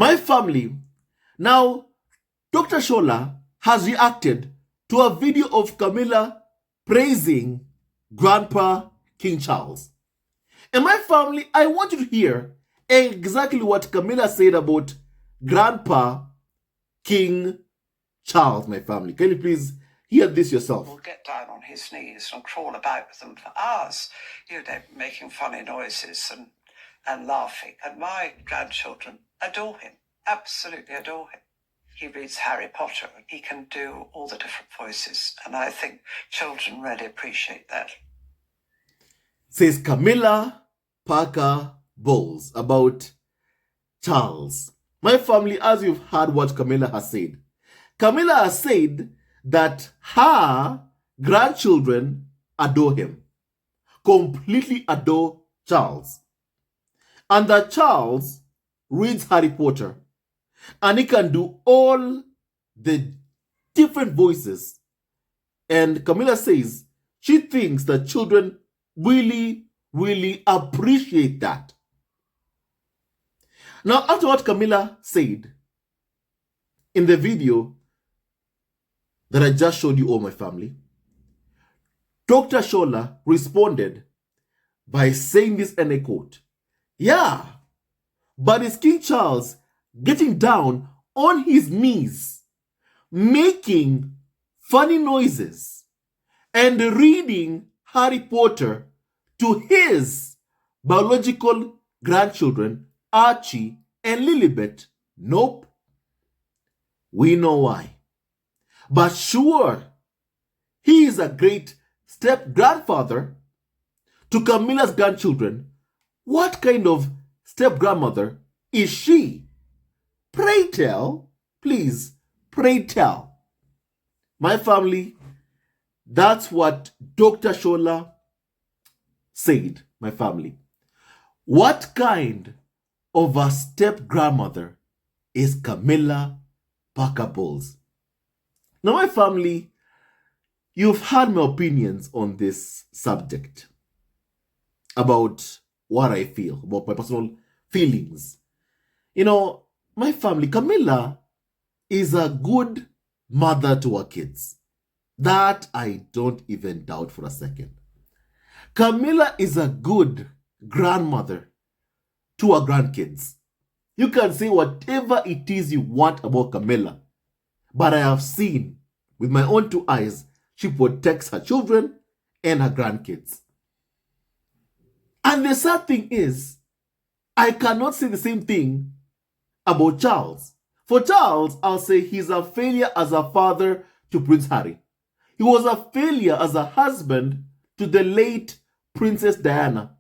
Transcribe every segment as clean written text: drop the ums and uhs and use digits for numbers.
My family. Now, Dr. Shola has reacted to a video of Camilla praising Grandpa King Charles. And my family, I want you to hear exactly what Camilla said about Grandpa King Charles, my family. Can you please hear this yourself? Will get down on his knees and crawl about with them for hours, making funny noises and laughing. And my grandchildren adore him, absolutely adore him. He reads Harry Potter and he can do all the different voices. And I think children really appreciate that. Says Camilla Parker Bowles about Charles. My family, as you've heard what Camilla has said, Camilla has said that her grandchildren adore him, completely adore Charles, and that Charles reads Harry Potter and he can do all the different voices. And Camilla says she thinks that children really, really appreciate that. Now, after what Camilla said in the video that I just showed you all, my family, Dr. Shola responded by saying this, and I quote, "Yeah, but it's King Charles getting down on his knees, making funny noises, and reading Harry Potter to his biological grandchildren, Archie and Lilibet. Nope. We know why. But sure, he is a great step-grandfather to Camilla's grandchildren. What kind of step-grandmother is she? Pray tell, please, pray tell." My family, that's what Dr. Shola said, my family. What kind of a step-grandmother is Camilla Parker Bowles? Now, my family, you've heard my opinions on this subject about what I feel, about my personal feelings. My family, Camilla is a good mother to her kids. That I don't even doubt for a second. Camilla is a good grandmother to her grandkids. You can say whatever it is you want about Camilla, but I have seen with my own two eyes, she protects her children and her grandkids. And the sad thing is, I cannot say the same thing about Charles. For Charles, I'll say he's a failure as a father to Prince Harry. He was a failure as a husband to the late Princess Diana.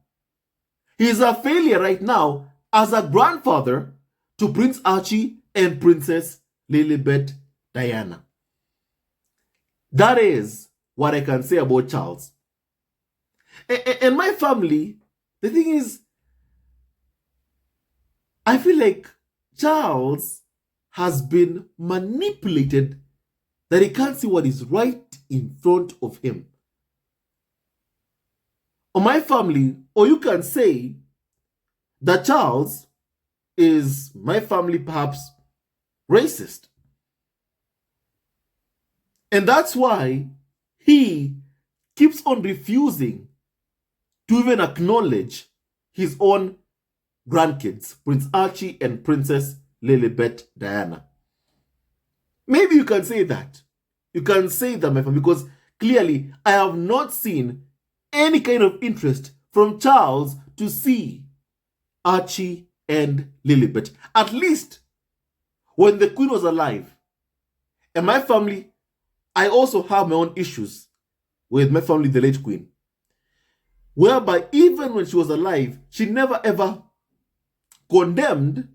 He is a failure right now as a grandfather to Prince Archie and Princess Lilibet Diana. That is what I can say about Charles. And my family, the thing is, I feel like Charles has been manipulated that he can't see what is right in front of him. Or my family, or you can say that Charles is, my family, perhaps racist. And that's why he keeps on refusing to even acknowledge his own grandkids, Prince Archie and Princess Lilibet Diana. Maybe you can say that. You can say that, my family, because clearly I have not seen any kind of interest from Charles to see Archie and Lilibet. At least when the Queen was alive. And my family, I also have my own issues with my family, the late Queen, whereby even when she was alive, she never ever condemned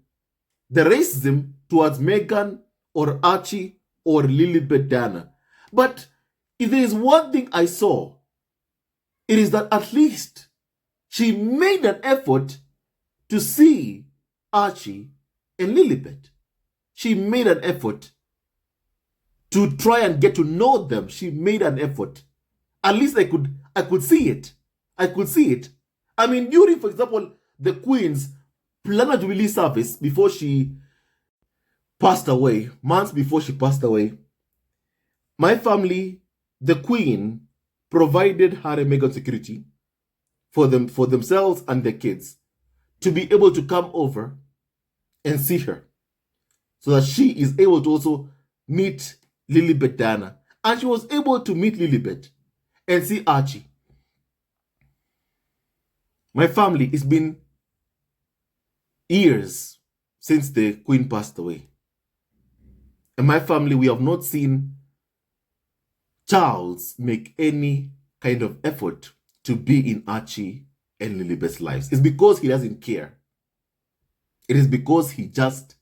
the racism towards Meghan or Archie or Lilibet Diana. But if there is one thing I saw, it is that at least she made an effort to see Archie and Lilibet. She made an effort to try and get to know them. She made an effort. At least I could see it. I could see it. I mean, during, for example, the Queen's Planet Jubilee service, before she passed away, months before she passed away, my family, the Queen, provided Harry and Meghan security for themselves and their kids to be able to come over and see her, so that she is able to also meet Lilibet Diana. And she was able to meet Lilibet and see Archie. My family, it's been years since the Queen passed away. And my family, we have not seen Charles make any kind of effort to be in Archie and Lilibet's lives. It's because he doesn't care. It is because he just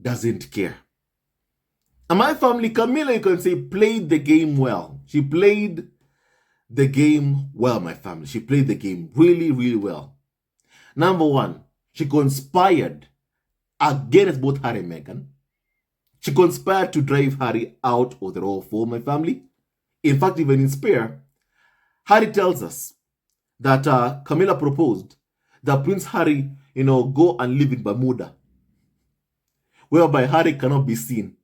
doesn't care. And my family, Camilla, you can say, played the game well. She played the game well, my family. She played the game really, really well. Number one, she conspired against both Harry and Meghan. She conspired to drive Harry out of the royal fold, my family. In fact, even in Spare, Harry tells us that Camilla proposed that Prince Harry, go and live in Bermuda, whereby Harry cannot be seen.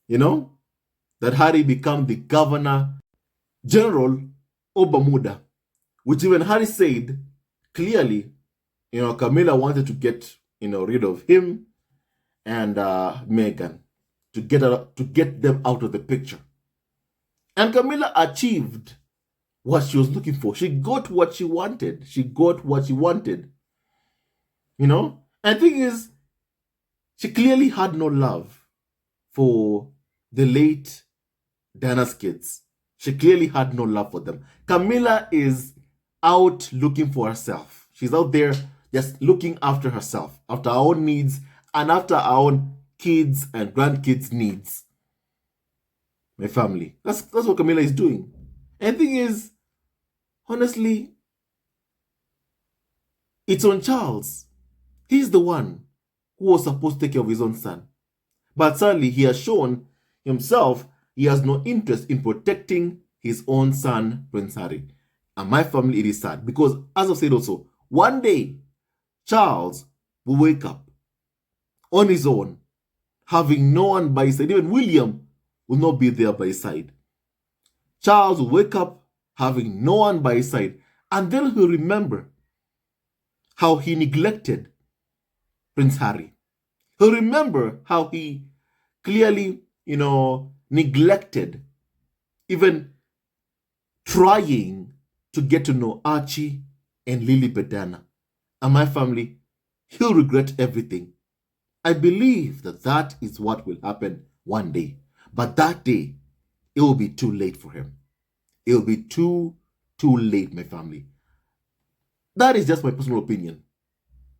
That Harry become the governor general of Bermuda, which even Harry said clearly, Camilla wanted to get, rid of him and Meghan to get them out of the picture. And Camilla achieved what she was looking for. She got what she wanted. And the thing is, she clearly had no love for the late Diana's kids. She clearly had no love for them. Camilla is out looking for herself. She's out there just looking after herself, after her own needs, and after our own kids and grandkids' needs. My family. That's what Camilla is doing. And the thing is, honestly, it's on Charles. He's the one who was supposed to take care of his own son. But sadly, he has shown himself he has no interest in protecting his own son, Prince Harry. And my family, it is sad. Because, as I've said also, one day, Charles will wake up on his own, having no one by his side. Even William will not be there by his side. Charles will wake up having no one by his side. And then he'll remember how he neglected Prince Harry. He'll remember how he clearly, neglected even trying to get to know Archie and Lilibet Diana. And my family, he'll regret everything. I believe that is what will happen one day. But that day, it will be too late for him. It will be too late, my family. That is just my personal opinion.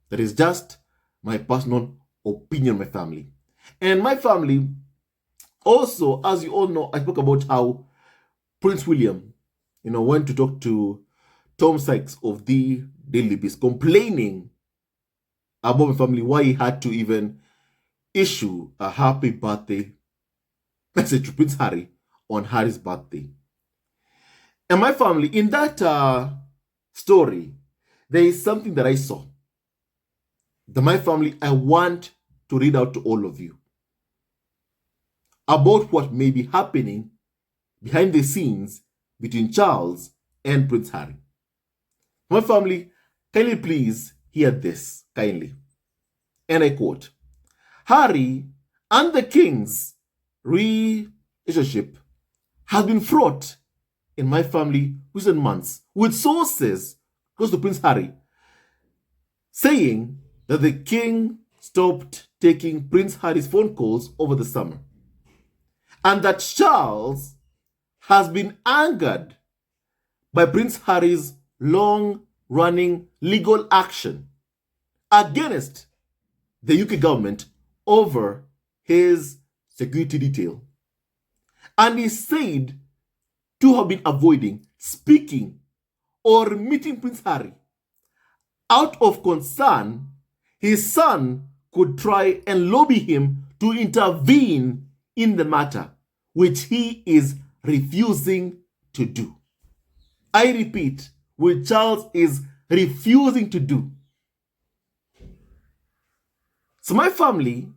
That is just my personal opinion, my family. And my family, also, as you all know, I spoke about how Prince William, went to talk to Tom Sykes of the Daily Beast, complaining about my family, why he had to even issue a happy birthday message to Prince Harry on Harry's birthday. And my family, in that story, there is something that I saw that my family, I want to read out to all of you about what may be happening behind the scenes between Charles and Prince Harry. My family, kindly please hear this, kindly. And I quote, Harry and the King's relationship has been fraught in my family recent months, with sources close to Prince Harry saying that the King stopped taking Prince Harry's phone calls over the summer, and that Charles has been angered by Prince Harry's long-running legal action against the UK government over his security detail. And he said to have been avoiding speaking or meeting Prince Harry out of concern his son could try and lobby him to intervene in the matter, which he is refusing to do. I repeat, which Charles is refusing to do. So my family,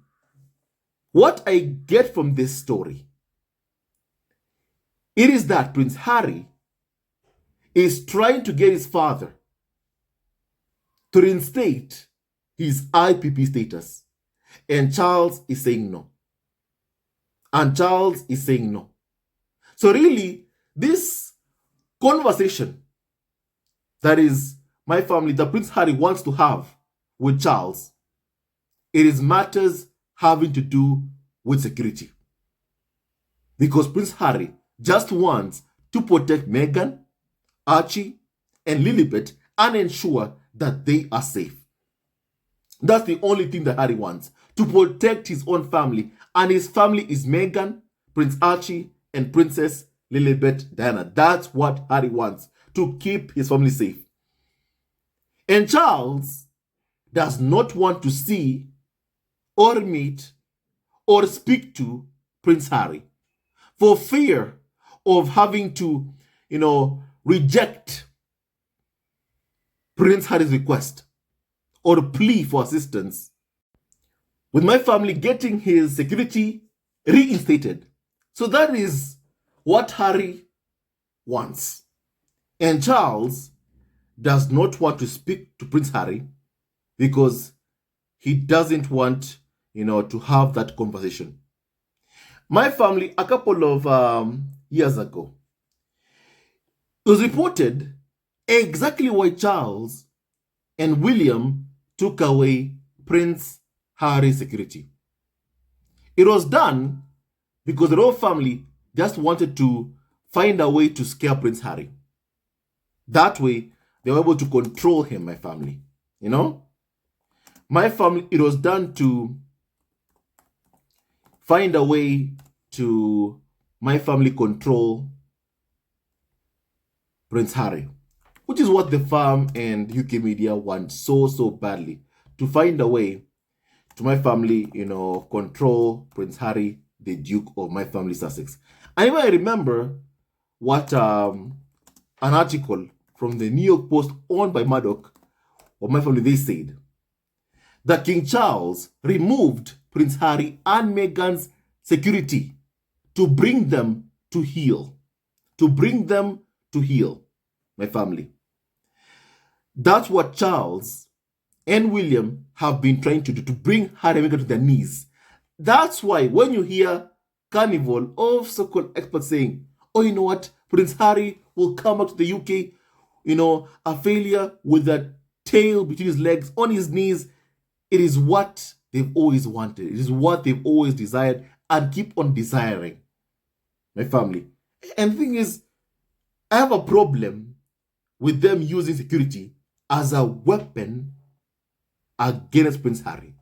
What I get from this story, it is that Prince Harry is trying to get his father to reinstate his IPP status. And Charles is saying no. And Charles is saying no. So really, this conversation that is my family, that Prince Harry wants to have with Charles, it is matters having to do with security. Because Prince Harry just wants to protect Meghan, Archie, and Lilibet and ensure that they are safe. That's the only thing that Harry wants, to protect his own family. And his family is Meghan, Prince Archie, and Princess Lilibet Diana. That's what Harry wants, to keep his family safe. And Charles does not want to see or meet or speak to Prince Harry for fear of having to, reject Prince Harry's request or plea for assistance with my family getting his security reinstated. So that is what Harry wants. And Charles does not want to speak to Prince Harry because he doesn't want, to have that conversation. My family, a couple of years ago, it was reported exactly why Charles and William took away Prince Harry's security. It was done because the royal family just wanted to find a way to scare Prince Harry. That way, they were able to control him, my family. My family, it was done to find a way to, my family, control Prince Harry, which is what the farm and UK media want so badly, to find a way to, my family, control Prince Harry, the Duke of my family, Sussex. And even I remember what an article from the New York Post owned by Murdoch of my family, they said that King Charles removed Prince Harry and Meghan's security to bring them to heel. To bring them to heel, my family. That's what Charles and William have been trying to do, to bring Harry and Meghan to their knees. That's why when you hear Carnival of so-called experts saying, oh, you know what, Prince Harry will come back to the UK, a failure with a tail between his legs, on his knees, it is what they've always wanted. It is what they've always desired and keep on desiring, my family. And the thing is, I have a problem with them using security as a weapon against Prince Harry.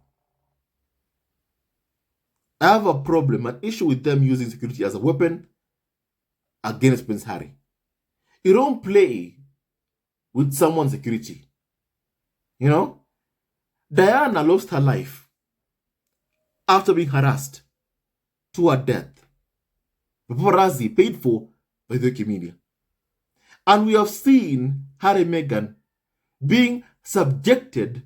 I have a problem, an issue with them using security as a weapon against Prince Harry. You don't play with someone's security. Diana lost her life after being harassed to her death. Paparazzi paid for by the UK media. And we have seen Harry and Meghan being subjected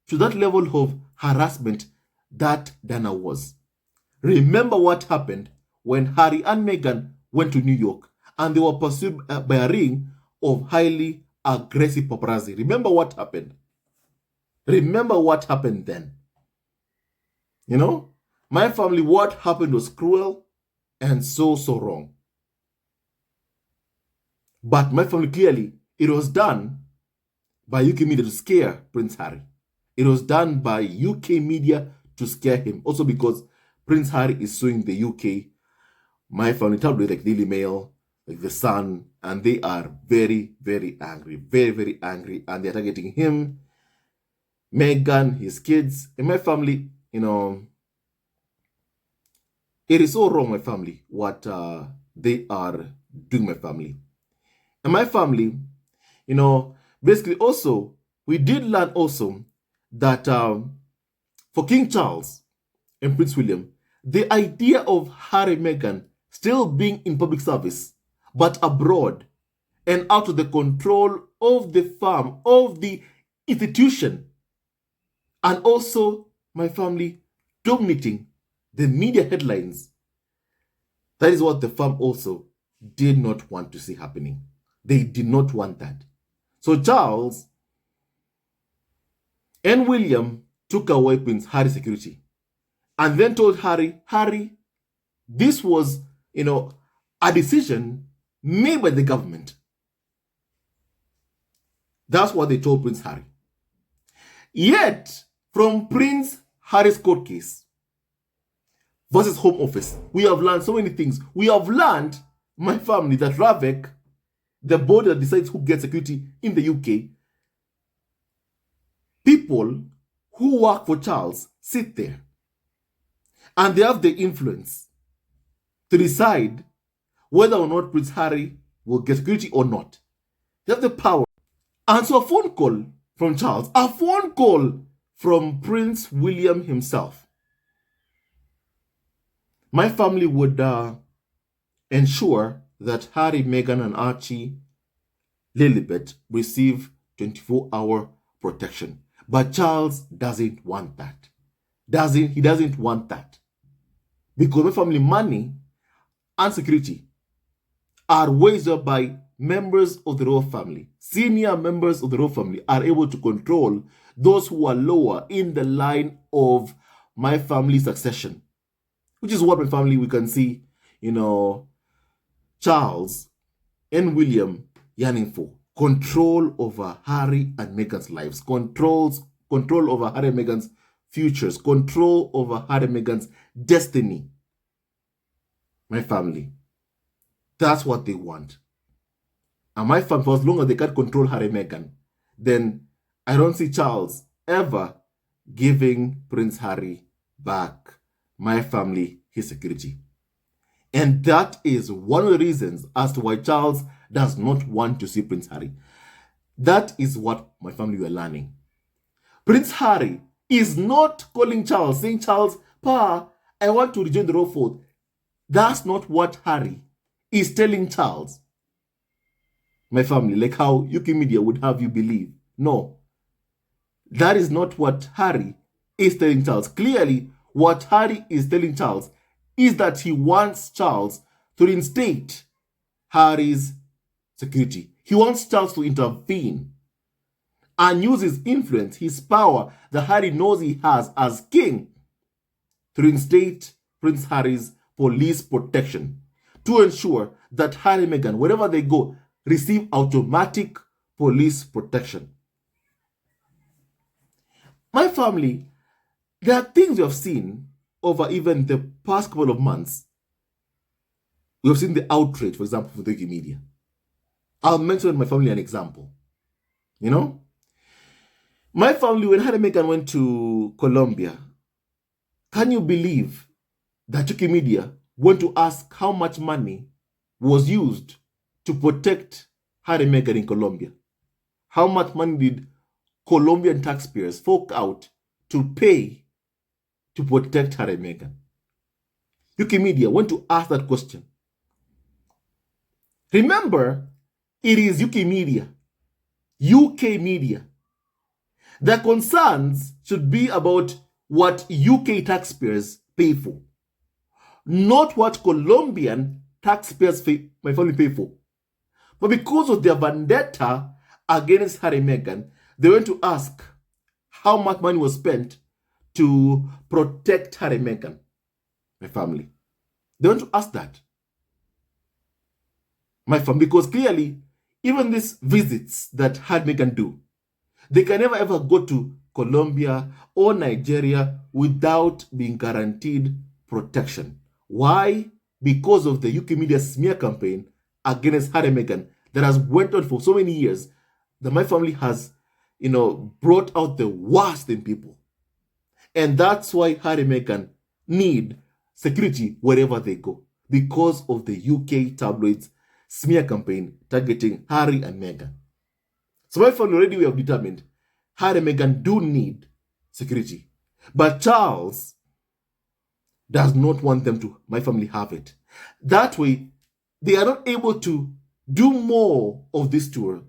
to that level of harassment that Diana was. Remember what happened when Harry and Meghan went to New York and they were pursued by a ring of highly aggressive paparazzi. Remember what happened. Remember what happened then. My family, what happened was cruel and so wrong. But my family, clearly, it was done by UK media to scare Prince Harry. It was done by UK media to scare him. Also because Prince Harry is suing the UK. My family, tabloid like Daily Mail, like The Sun, and they are very, very angry. Very, very angry. And they're targeting him, Meghan, his kids, and my family, it is so wrong, my family, what they are doing, my family. And my family, basically also, we did learn also that for King Charles and Prince William, the idea of Harry and Meghan still being in public service, but abroad and out of the control of the firm, of the institution, and also my family dominating the media headlines, that is what the firm also did not want to see happening. They did not want that. So Charles and William took away Prince Harry's security and then told Harry, this was, a decision made by the government. That's what they told Prince Harry. Yet, from Prince Harry's court case versus Home Office, we have learned so many things. We have learned, my family, that RAVEC, the body that decides who gets security in the UK, people who work for Charles sit there and they have the influence to decide whether or not Prince Harry will get security or not. They have the power. And so a phone call from Charles, a phone call from Prince William himself, my family would ensure that Harry, Meghan, and Archie, Lilibet receive 24-hour protection. But Charles doesn't want that. He doesn't want that. Because my family money and security are ways whereby members of the royal family, senior members of the royal family, are able to control those who are lower in the line of my family succession. Which is what my family, we can see, Charles and William yearning for. Control over Harry and Meghan's lives. Control over Harry and Meghan's futures. Control over Harry and Meghan's destiny. My family. That's what they want. And my family, for as long as they can't control Harry and Meghan, then I don't see Charles ever giving Prince Harry back, my family, his security. And that is one of the reasons as to why Charles does not want to see Prince Harry. That is what my family were learning. Prince Harry is not calling Charles, saying, Charles, Pa, I want to rejoin the royal fold. That's not what Harry is telling Charles. My family, like how UK media would have you believe. No. That is not what Harry is telling Charles. Clearly, what Harry is telling Charles is that he wants Charles to reinstate Harry's security. He wants Charles to intervene and use his influence, his power that Harry knows he has as king to reinstate Prince Harry's police protection to ensure that Harry and Meghan, wherever they go, receive automatic police protection. My family, there are things we have seen over even the past couple of months. We have seen the outrage, for example, from the UK media. I'll mention my family an example. My family, when Harry and Meghan went to Colombia, can you believe that UK media went to ask how much money was used to protect Harry and Meghan in Colombia? How much money did Colombian taxpayers fork out to pay to protect Harry and Meghan? UK media went to ask that question. Remember, it is UK media. The concerns should be about what UK taxpayers pay for, not what Colombian taxpayers, my family, pay for. But because of their vendetta against Harry and Meghan, they went to ask how much money was spent to protect Harry and Meghan, my family. They went to ask that. My family, because clearly, even these visits that Harry and Meghan do, they can never ever go to Colombia or Nigeria without being guaranteed protection. Why? Because of the UK media smear campaign against Harry and Meghan that has went on for so many years, that my family has, brought out the worst in people. And that's why Harry and Meghan need security wherever they go, because of the UK tabloids smear campaign targeting Harry and Meghan. So my family already we have determined Harry and Meghan do need security. But Charles does not want them to, my family, have it. That way, they are not able to do more of this tour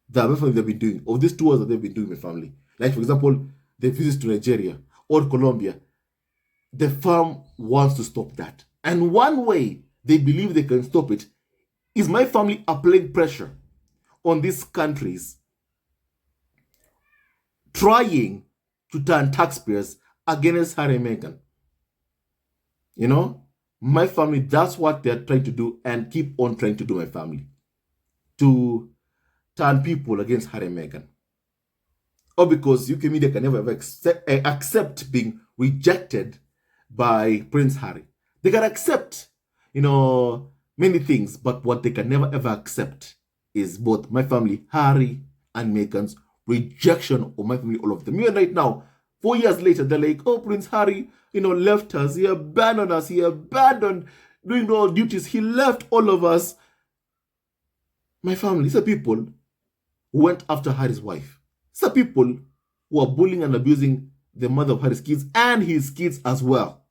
that my family have been doing, of these tours that they've been doing, my family. Like, for example, the visits to Nigeria or Colombia. the firm wants to stop that. And one way they believe they can stop it is my family applying pressure on these countries, trying to turn taxpayers against Harry and Meghan. You know, my family, that's what they're trying to do and keep on trying to do, my family, to turn people against Harry and Meghan. Or because UK media can never ever accept being rejected by Prince Harry. They can accept, many things, but what they can never ever accept is both my family, Harry and Meghan's rejection of my family, all of them. Even right now, 4 years later, they're like, oh, Prince Harry, left us. He abandoned us. He abandoned doing all duties. He left all of us. My family, these are people who went after Harry's wife. These are people who are bullying and abusing the mother of Harry's kids and his kids as well.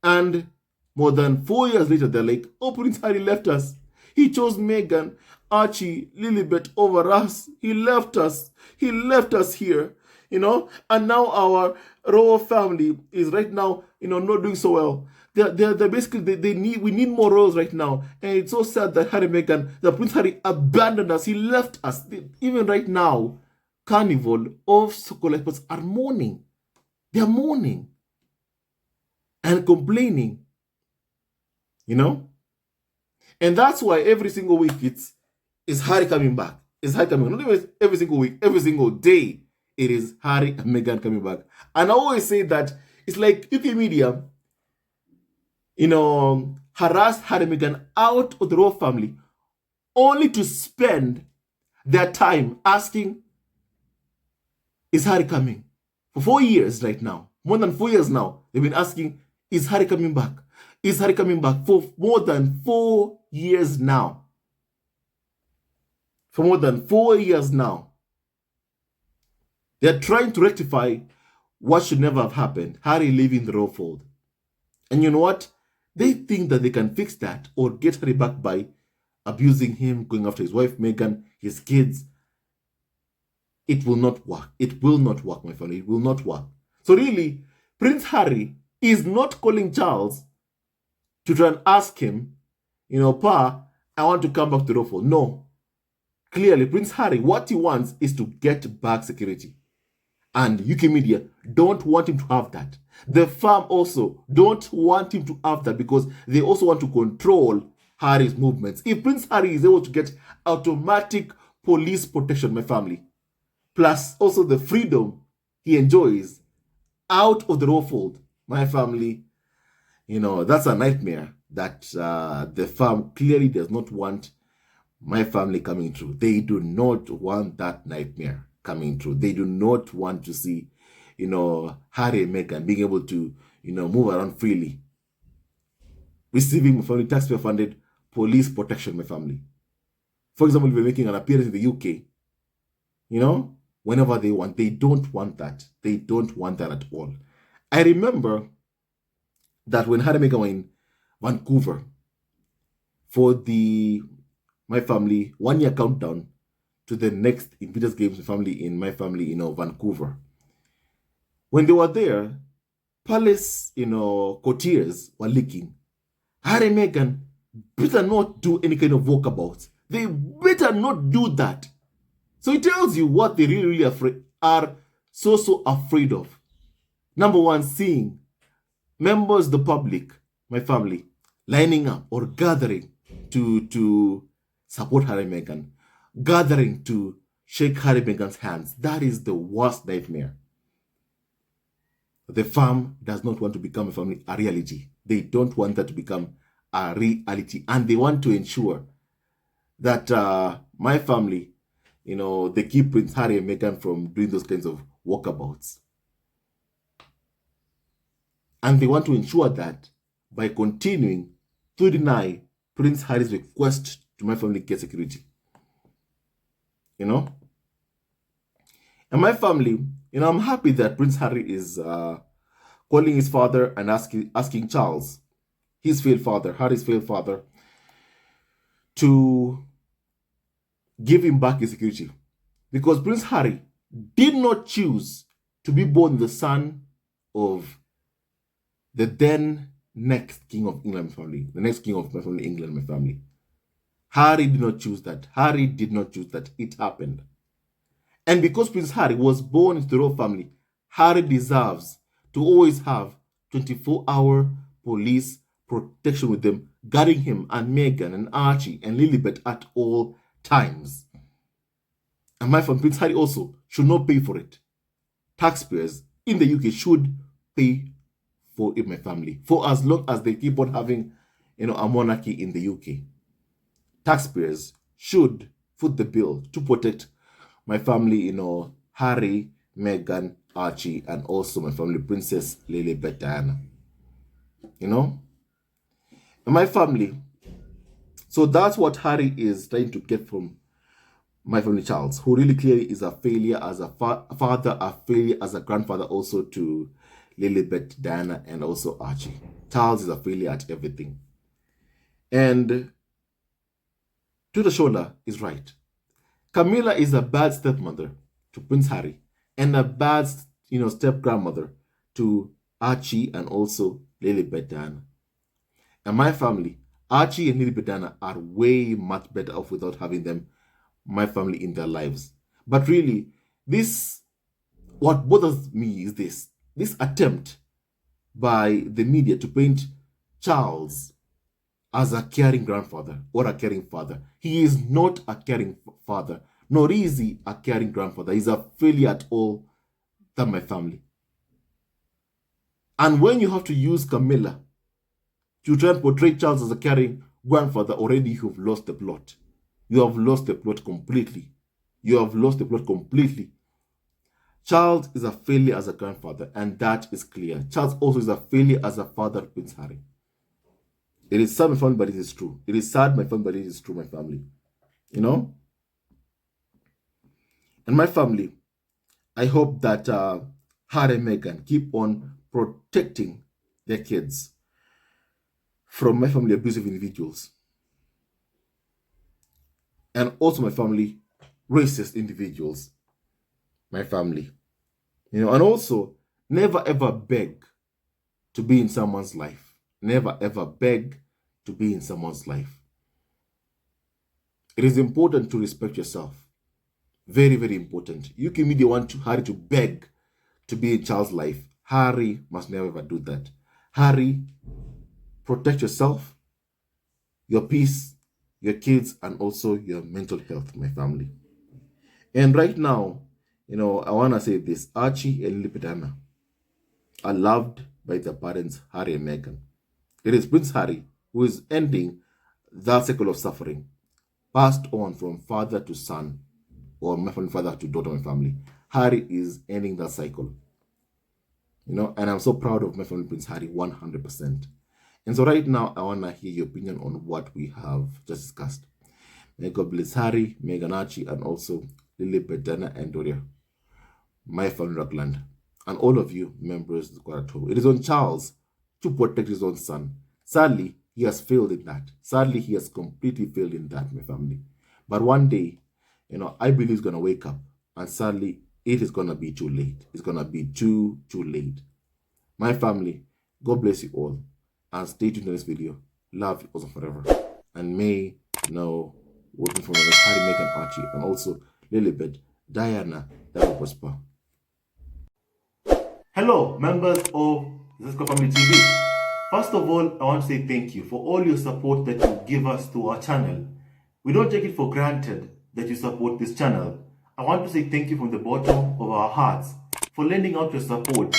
And more than 4 years later, they're like, oh, Prince Harry left us. He chose Meghan, Archie, Lilibet over us. He left us. He left us here, and now our royal family is right now, not doing so well. They're basically, we need more royals right now. And it's so sad that that Prince Harry abandoned us. He left us. Even right now, Carnival of Sokol experts are mourning. They're mourning and complaining, And that's why every single week is Harry coming back. It's Harry coming back. Not even every single week, every single day, it is Harry and Meghan coming back. And I always say that it's like UK media, harassed Harry and Meghan out of the royal family only to spend their time asking, is Harry coming? For 4 years right now, more than 4 years now, they've been asking, is Harry coming back? Is Harry coming back? For more than 4 years now. For more than 4 years now. They're trying to rectify what should never have happened. Harry leaving the royal fold. And you know what? They think that they can fix that or get Harry back by abusing him, going after his wife, Meghan, his kids. It will not work. It will not work, my family. It will not work. So really, Prince Harry is not calling Charles to try and ask him, Pa, I want to come back to the royal fold. No. Clearly, Prince Harry, what he wants is to get back security. And UK media don't want him to have that. The firm also don't want him to have that because they also want to control Harry's movements. If Prince Harry is able to get automatic police protection, my family, plus also the freedom he enjoys out of the royal fold, my family, that's a nightmare that the firm clearly does not want my family coming through. They do not want that nightmare coming through. They do not want to see, Harry and Meghan being able to, move around freely. Receiving my family taxpayer-funded police protection, my family. For example, if we're making an appearance in the UK, whenever they want. They don't want that. They don't want that at all. I remember that when Harry and Meghan were in Vancouver for my family 1 year countdown to the next Invictus Games in my family, Vancouver. When they were there, palace, courtiers were leaking. Harry and Meghan better not do any kind of walkabouts. They better not do that. So it tells you what they really are so afraid of. Number one, seeing members of the public, my family, lining up or gathering to support Harry and Meghan, gathering to shake Harry and Meghan's hands. That is the worst nightmare. The firm does not want to become a reality. They don't want that to become a reality. And they want to ensure that my family, they keep Prince Harry and Meghan from doing those kinds of walkabouts. And they want to ensure that by continuing to deny Prince Harry's request to my family get security. And my family, I'm happy that Prince Harry is calling his father and asking Charles, his failed father, Harry's failed father, to give him back his security. Because Prince Harry did not choose to be born the son of the then next king of England family, the next king of my family, England, my family. Harry did not choose that. Harry did not choose that. It happened. And because Prince Harry was born into the royal family, Harry deserves to always have 24-hour police protection with them, guarding him and Meghan and Archie and Lilibet at all times. And my friend Prince Harry also should not pay for it. Taxpayers in the UK should pay for it, my family, for as long as they keep on having, a monarchy in the UK. Taxpayers should foot the bill to protect my family, Harry, Meghan, Archie, and also my family, Princess Lilibet Diana. And my family. So that's what Harry is trying to get from my family Charles, who really clearly is a failure as a father, a failure as a grandfather also to Lilibet, Diana, and also Archie. Charles is a failure at everything. And Dr. Shola is right. Camilla is a bad stepmother to Prince Harry and a bad, step-grandmother to Archie and also Lilibet Diana. And my family, Archie and Lilibet Diana, are way much better off without having them, my family, in their lives. But really, what bothers me is this attempt by the media to paint Charles as a caring grandfather or a caring father. He is not a caring father, nor is he a caring grandfather. He's a failure at all than my family. And when you have to use Camilla to try and portray Charles as a caring grandfather, already you've lost the plot. You have lost the plot completely. You have lost the plot completely. Charles is a failure as a grandfather, and that is clear. Charles also is a failure as a father to Prince Harry. It is sad, my family, but it is true. It is sad, my family, but it is true, my family. And my family, I hope that Harry and Meghan keep on protecting their kids from my family abusive individuals. And also my family, racist individuals. My family. And also, never ever beg to be in someone's life. Never ever beg to be in someone's life. It is important to respect yourself. Very, very important. UK media want Harry to beg to be in Charles' life. Harry must never ever do that. Harry, protect yourself, your peace, your kids, and also your mental health, my family. And right now, I want to say this. Archie and Lilibet Diana are loved by their parents, Harry and Meghan. It is Prince Harry who is ending that cycle of suffering, passed on from father to son, or my family father to daughter, my family. Harry is ending that cycle. And I'm so proud of my family Prince Harry, 100%. And so right now, I want to hear your opinion on what we have just discussed. May God bless Harry, Meghan, Archie, and also Lilibet, Diana, and Doria, my family Rockland, and all of you members of the squad at home. It is on Charles to protect his own son. Sadly, he has failed in that. Sadly, he has completely failed in that, my family. But one day, I believe he's going to wake up. And sadly, it is going to be too late. It's going to be too late. My family, God bless you all. And stay tuned to this video. Love you also forever. And may now, working for Harry, Meghan, Archie, and also Lilibet, Diana, that will prosper. Hello, members of Zesco Family TV. First of all, I want to say thank you for all your support that you give us to our channel. We don't take it for granted that you support this channel. I want to say thank you from the bottom of our hearts for lending out your support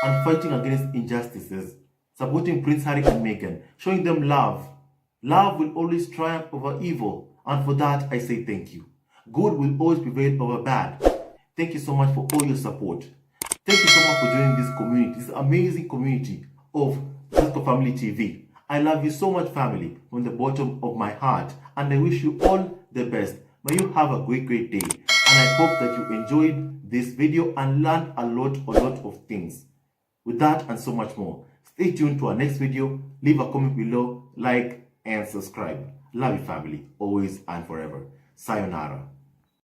and fighting against injustices, supporting Prince Harry and Meghan, showing them love. Love will always triumph over evil, and for that I say thank you. Good will always prevail over bad. Thank you so much for all your support. Thank you so much for joining this community, this amazing community of Zesco Family TV. I love you so much, family, from the bottom of my heart, and I wish you all the best. May you have a great day, and I hope that you enjoyed this video and learned a lot of things. With that and so much more, stay tuned to our next video. Leave a comment below, like, and subscribe. Love you, family, always and forever. Sayonara.